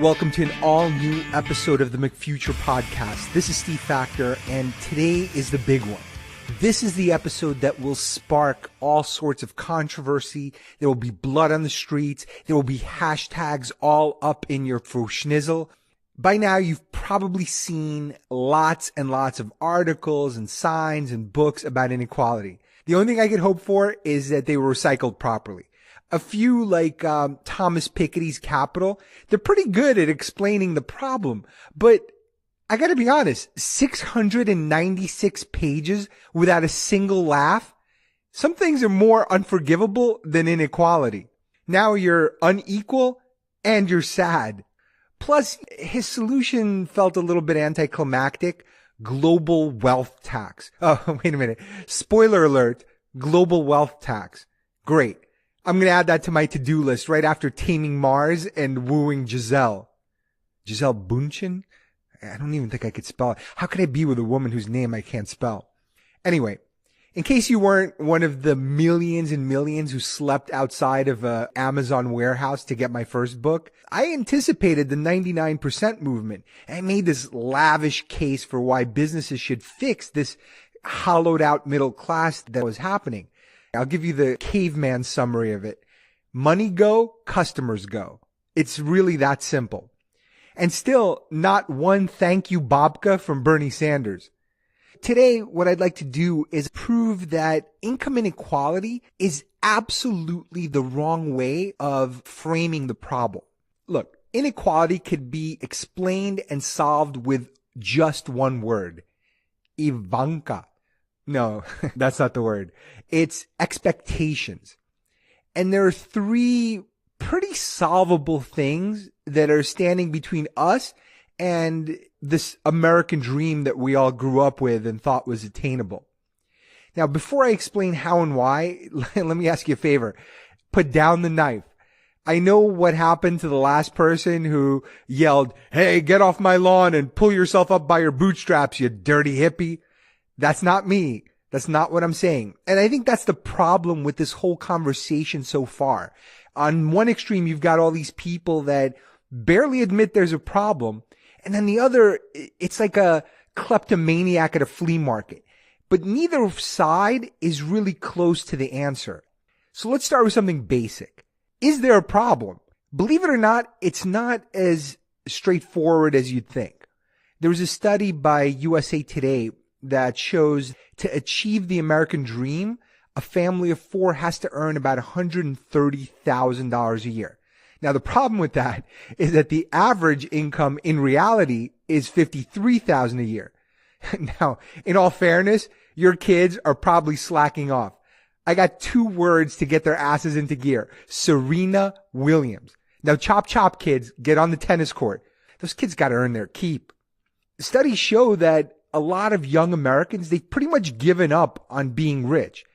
Welcome to an all-new episode of the McFuture podcast. This is Steve Faktor, and today is the big one. This is the episode that will spark all sorts of controversy. There will be blood on the streets. There will be hashtags all up in your schnizzle. By now, you've probably seen lots and lots of articles and signs and books about inequality. The only thing I could hope for is that they were recycled properly. A few like Thomas Piketty's Capital, they're pretty good at explaining the problem. But I gotta be honest, 696 pages without a single laugh? Some things are more unforgivable than inequality. Now you're unequal and you're sad. Plus, his solution felt a little bit anticlimactic. Global wealth tax. Oh, wait a minute. Spoiler alert. Global wealth tax. Great. I'm going to add that to my to-do list right after taming Mars and wooing Giselle. Giselle Bündchen? I don't even think I could spell it. How could I be with a woman whose name I can't spell? Anyway, in case you weren't one of the millions and millions who slept outside of a Amazon warehouse to get my first book, I anticipated the 99% movement. I made this lavish case for why businesses should fix this hollowed out middle class that was happening. I'll give you the caveman summary of it. Money go, customers go. It's really that simple. And still, not one thank you babka from Bernie Sanders. Today, what I'd like to do is prove that income inequality is absolutely the wrong way of framing the problem. Look, inequality could be explained and solved with just one word. Ivanka. No, that's not the word. It's expectations. And there are three pretty solvable things that are standing between us and this American dream that we all grew up with and thought was attainable. Now, before I explain how and why, let me ask you a favor. Put down the knife. I know what happened to the last person who yelled, "Hey, get off my lawn and pull yourself up by your bootstraps, you dirty hippie." That's not me. That's not what I'm saying. And I think that's the problem with this whole conversation so far. On one extreme, you've got all these people that barely admit there's a problem. And then the other, it's like a kleptomaniac at a flea market. But neither side is really close to the answer. So let's start with something basic. Is there a problem? Believe it or not, it's not as straightforward as you'd think. There was a study by USA Today that shows to achieve the American dream, a family of four has to earn about $130,000 a year. Now, the problem with that is that the average income in reality is $53,000 a year. Now, in all fairness, your kids are probably slacking off. I got two words to get their asses into gear. Serena Williams. Now, chop chop kids, get on the tennis court. Those kids got to earn their keep. Studies show that a lot of young Americans, they've pretty much given up on being rich.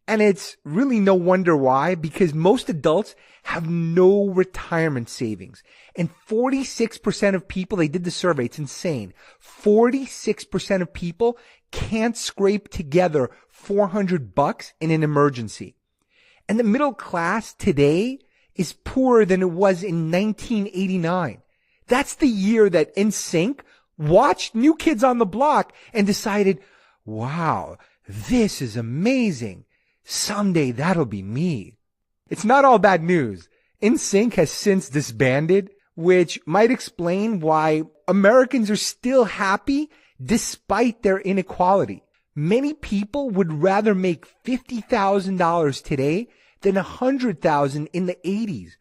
And it's really no wonder why, because most adults have no retirement savings. And 46% of people, they did the survey, it's insane. 46% of people can't scrape together $400 in an emergency. And the middle class today is poorer than it was in 1989. That's the year that NSYNC watched New Kids on the Block and decided, wow, this is amazing. Someday that'll be me. It's not all bad news. NSYNC has since disbanded, which might explain why Americans are still happy despite their inequality. Many people would rather make $50,000 today than $100,000 in the 80s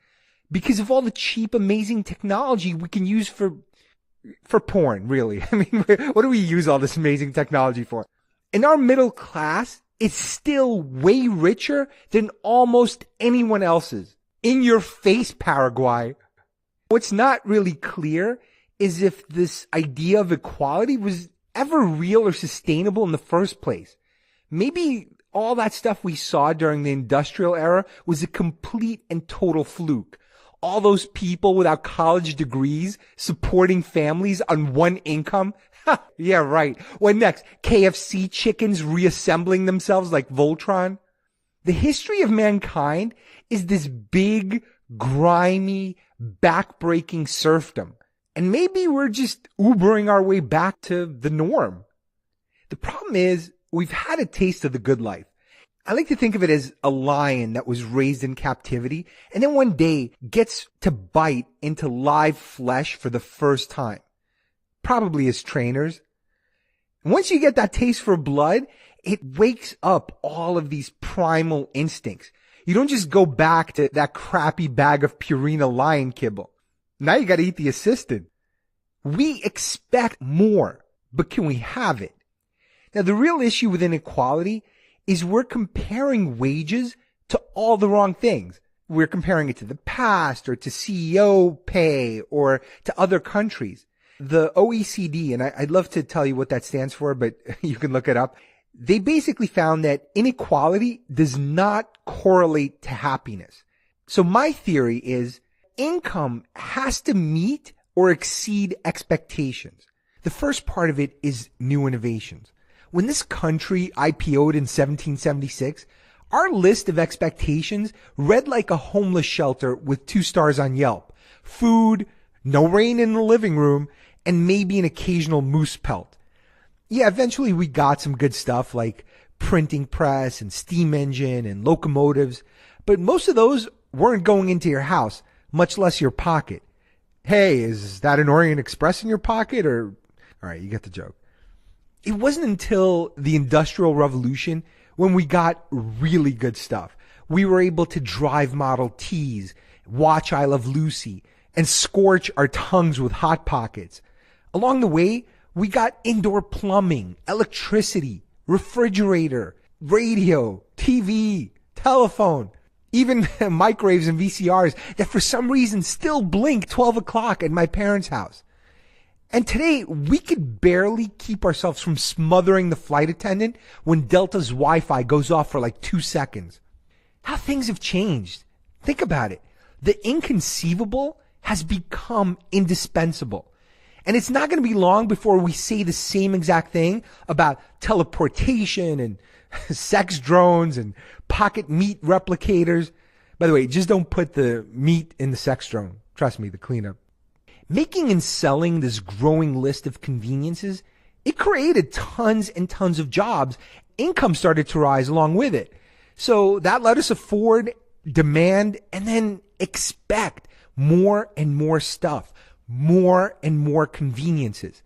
because of all the cheap, amazing technology we can use for porn, really. I mean, what do we use all this amazing technology for? And our middle class is still way richer than almost anyone else's. In your face, Paraguay. What's not really clear is if this idea of equality was ever real or sustainable in the first place. Maybe all that stuff we saw during the industrial era was a complete and total fluke. All those people without college degrees supporting families on one income? Yeah, right. What next? KFC chickens reassembling themselves like Voltron? The history of mankind is this big, grimy, backbreaking serfdom. And maybe we're just Ubering our way back to the norm. The problem is we've had a taste of the good life. I like to think of it as a lion that was raised in captivity and then one day gets to bite into live flesh for the first time. Probably as trainers. Once you get that taste for blood, it wakes up all of these primal instincts. You don't just go back to that crappy bag of Purina lion kibble. Now you got to eat the assistant. We expect more, but can we have it? Now, the real issue with inequality is we're comparing wages to all the wrong things. We're comparing it to the past or to CEO pay or to other countries. The OECD, and I'd love to tell you what that stands for, but you can look it up. They basically found that inequality does not correlate to happiness. So my theory is income has to meet or exceed expectations. The first part of it is new innovations. When this country IPO'd in 1776, our list of expectations read like a homeless shelter with 2 stars on Yelp. Food, no rain in the living room, and maybe an occasional moose pelt. Yeah, eventually we got some good stuff like printing press and steam engine and locomotives, but most of those weren't going into your house, much less your pocket. Hey, is that an Orient Express in your pocket? Or, all right, you get the joke. It wasn't until the Industrial Revolution when we got really good stuff. We were able to drive Model Ts, watch I Love Lucy, and scorch our tongues with Hot Pockets. Along the way, we got indoor plumbing, electricity, refrigerator, radio, TV, telephone, even microwaves and VCRs that for some reason still blink 12 o'clock at my parents' house. And today, we could barely keep ourselves from smothering the flight attendant when Delta's Wi-Fi goes off for like 2 seconds. How things have changed. Think about it. The inconceivable has become indispensable. And it's not going to be long before we say the same exact thing about teleportation and sex drones and pocket meat replicators. By the way, just don't put the meat in the sex drone. Trust me, the cleanup. Making and selling this growing list of conveniences, it created tons and tons of jobs. Income started to rise along with it. So that let us afford, demand, and then expect more and more stuff, more and more conveniences.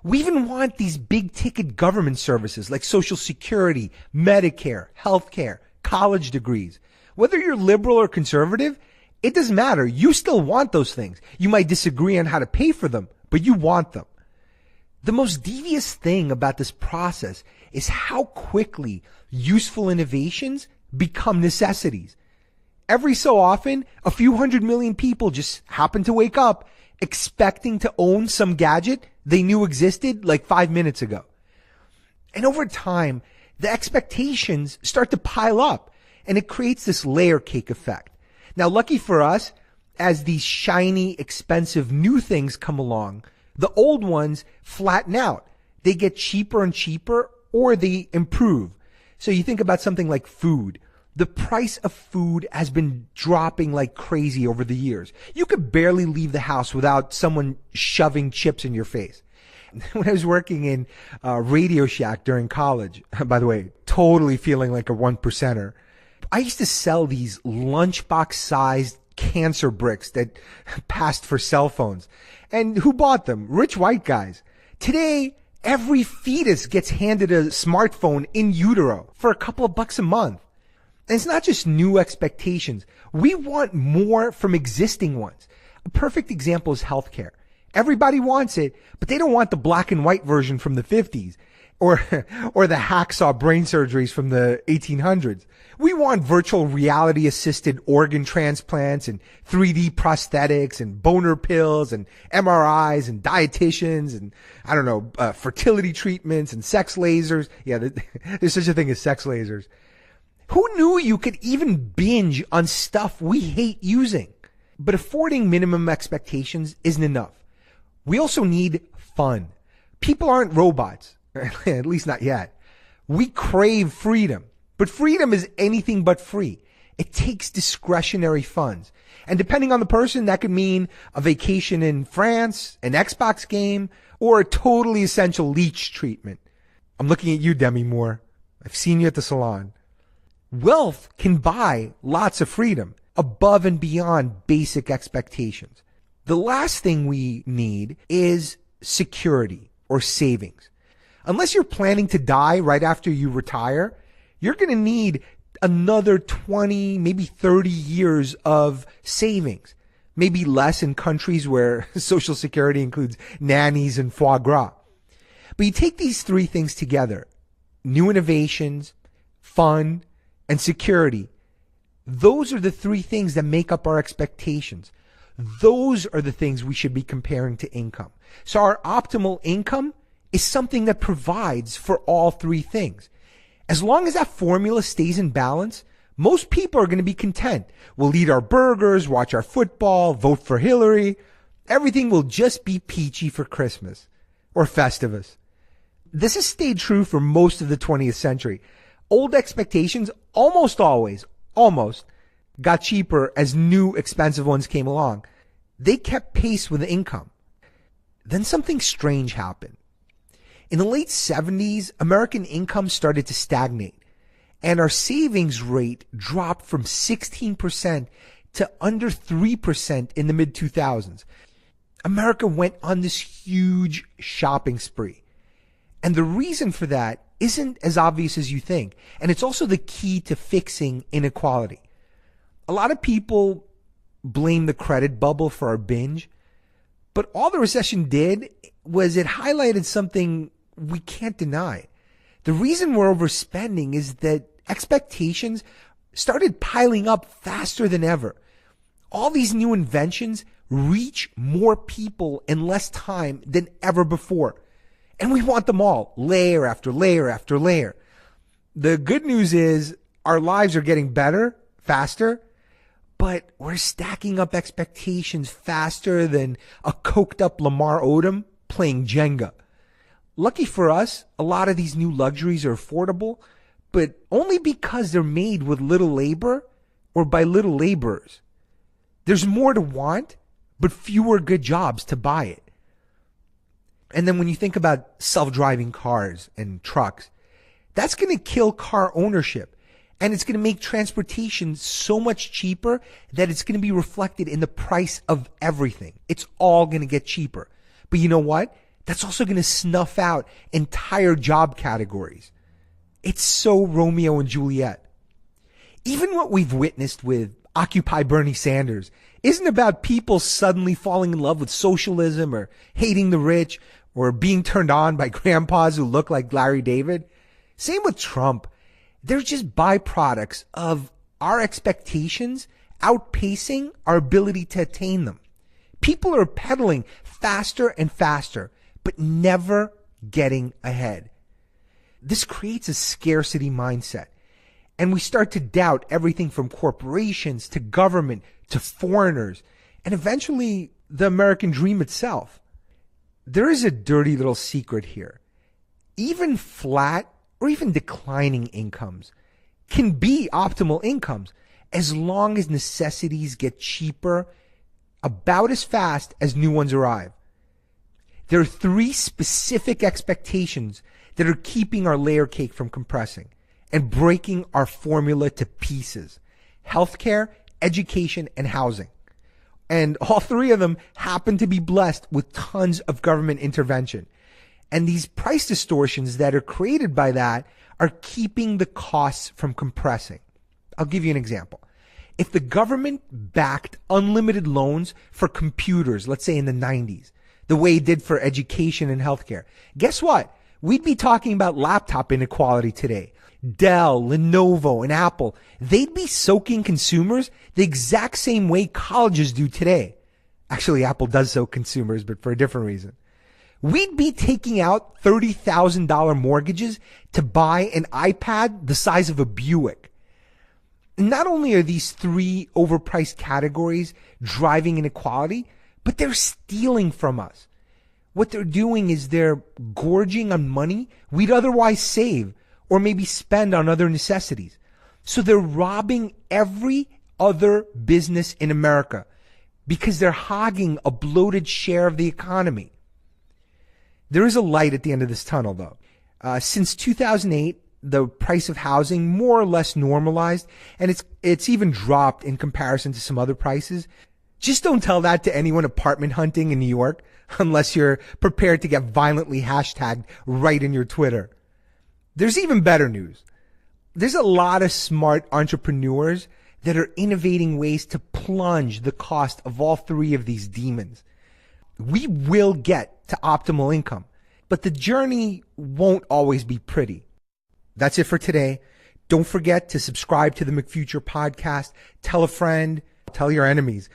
We even want these big ticket government services like Social Security, Medicare, healthcare, college degrees. Whether you're liberal or conservative, it doesn't matter. You still want those things. You might disagree on how to pay for them, but you want them. The most devious thing about this process is how quickly useful innovations become necessities. Every so often, a few 100 million people just happen to wake up expecting to own some gadget they knew existed like 5 minutes ago. And over time, the expectations start to pile up and it creates this layer cake effect. Now, lucky for us, as these shiny, expensive new things come along, the old ones flatten out. They get cheaper and cheaper or they improve. So you think about something like food. The price of food has been dropping like crazy over the years. You could barely leave the house without someone shoving chips in your face. When I was working in Radio Shack during college, by the way, totally feeling like a 1%er, I used to sell these lunchbox-sized cancer bricks that passed for cell phones. And who bought them? Rich white guys. Today, every fetus gets handed a smartphone in utero for a couple of bucks a month. And it's not just new expectations. We want more from existing ones. A perfect example is healthcare. Everybody wants it, but they don't want the black and white version from the 50s or the hacksaw brain surgeries from the 1800s. We want virtual reality assisted organ transplants and 3D prosthetics and boner pills and MRIs and dietitians and fertility treatments and sex lasers. Yeah, there's such a thing as sex lasers. Who knew you could even binge on stuff we hate using? But affording minimum expectations isn't enough. We also need fun. People aren't robots, at least not yet. We crave freedom, but freedom is anything but free. It takes discretionary funds. And depending on the person, that could mean a vacation in France, an Xbox game, or a totally essential leech treatment. I'm looking at you, Demi Moore. I've seen you at the salon. Wealth can buy lots of freedom above and beyond basic expectations. The last thing we need is security or savings. Unless you're planning to die right after you retire, you're going to need another 20, maybe 30 years of savings. Maybe less in countries where Social Security includes nannies and foie gras. But you take these three things together, new innovations, fun, and security. Those are the three things that make up our expectations. Those are the things we should be comparing to income. So our optimal income is something that provides for all three things. As long as that formula stays in balance, most people are going to be content. We'll eat our burgers, watch our football, vote for Hillary. Everything will just be peachy for Christmas or Festivus. This has stayed true for most of the 20th century. Old expectations almost got cheaper as new expensive ones came along. They kept pace with income. Then something strange happened. In the late 70s, American income started to stagnate, and our savings rate dropped from 16% to under 3% in the mid-2000s. America went on this huge shopping spree. And the reason for that isn't as obvious as you think. And it's also the key to fixing inequality. A lot of people blame the credit bubble for our binge, but all the recession did was it highlighted something we can't deny. The reason we're overspending is that expectations started piling up faster than ever. All these new inventions reach more people in less time than ever before. And we want them all, layer after layer after layer. The good news is our lives are getting better, faster, but we're stacking up expectations faster than a coked up Lamar Odom playing Jenga. Lucky for us, a lot of these new luxuries are affordable, but only because they're made with little labor or by little laborers. There's more to want, but fewer good jobs to buy it. And then when you think about self-driving cars and trucks, that's going to kill car ownership. And it's going to make transportation so much cheaper that it's going to be reflected in the price of everything. It's all going to get cheaper. But you know what? That's also going to snuff out entire job categories. It's so Romeo and Juliet. Even what we've witnessed with Occupy Bernie Sanders isn't about people suddenly falling in love with socialism or hating the rich or being turned on by grandpas who look like Larry David. Same with Trump. They're just byproducts of our expectations outpacing our ability to attain them. People are pedaling faster and faster, but never getting ahead. This creates a scarcity mindset. And we start to doubt everything from corporations to government to foreigners and eventually the American dream itself. There is a dirty little secret here. Even flat or even declining incomes can be optimal incomes as long as necessities get cheaper about as fast as new ones arrive. There are three specific expectations that are keeping our layer cake from compressing and breaking our formula to pieces: healthcare, education, and housing. And all three of them happen to be blessed with tons of government intervention. And these price distortions that are created by that are keeping the costs from compressing. I'll give you an example. If the government backed unlimited loans for computers, let's say in the 90s, the way it did for education and healthcare, guess what? We'd be talking about laptop inequality today. Dell, Lenovo, and Apple, they'd be soaking consumers the exact same way colleges do today. Actually, Apple does soak consumers, but for a different reason. We'd be taking out $30,000 mortgages to buy an iPad the size of a Buick. Not only are these three overpriced categories driving inequality, but they're stealing from us. What they're doing is they're gorging on money we'd otherwise save or maybe spend on other necessities. So they're robbing every other business in America because they're hogging a bloated share of the economy. There is a light at the end of this tunnel, though. Since 2008, the price of housing more or less normalized, and it's even dropped in comparison to some other prices. Just don't tell that to anyone apartment hunting in New York unless you're prepared to get violently hashtagged right in your Twitter. There's even better news. There's a lot of smart entrepreneurs that are innovating ways to plunge the cost of all three of these demons. We will get to optimal income, but the journey won't always be pretty. That's it for today. Don't forget to subscribe to the McFuture podcast. Tell a friend, tell your enemies.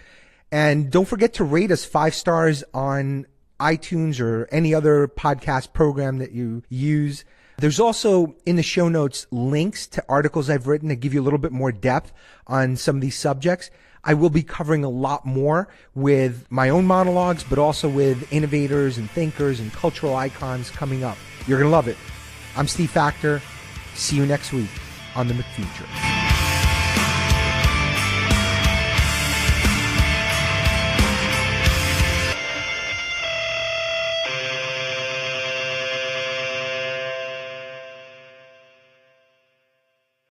And don't forget to rate us 5 stars on iTunes or any other podcast program that you use. There's also in the show notes links to articles I've written that give you a little bit more depth on some of these subjects. I will be covering a lot more with my own monologues, but also with innovators and thinkers and cultural icons coming up. You're going to love it. I'm Steve Faktor. See you next week on the McFuture.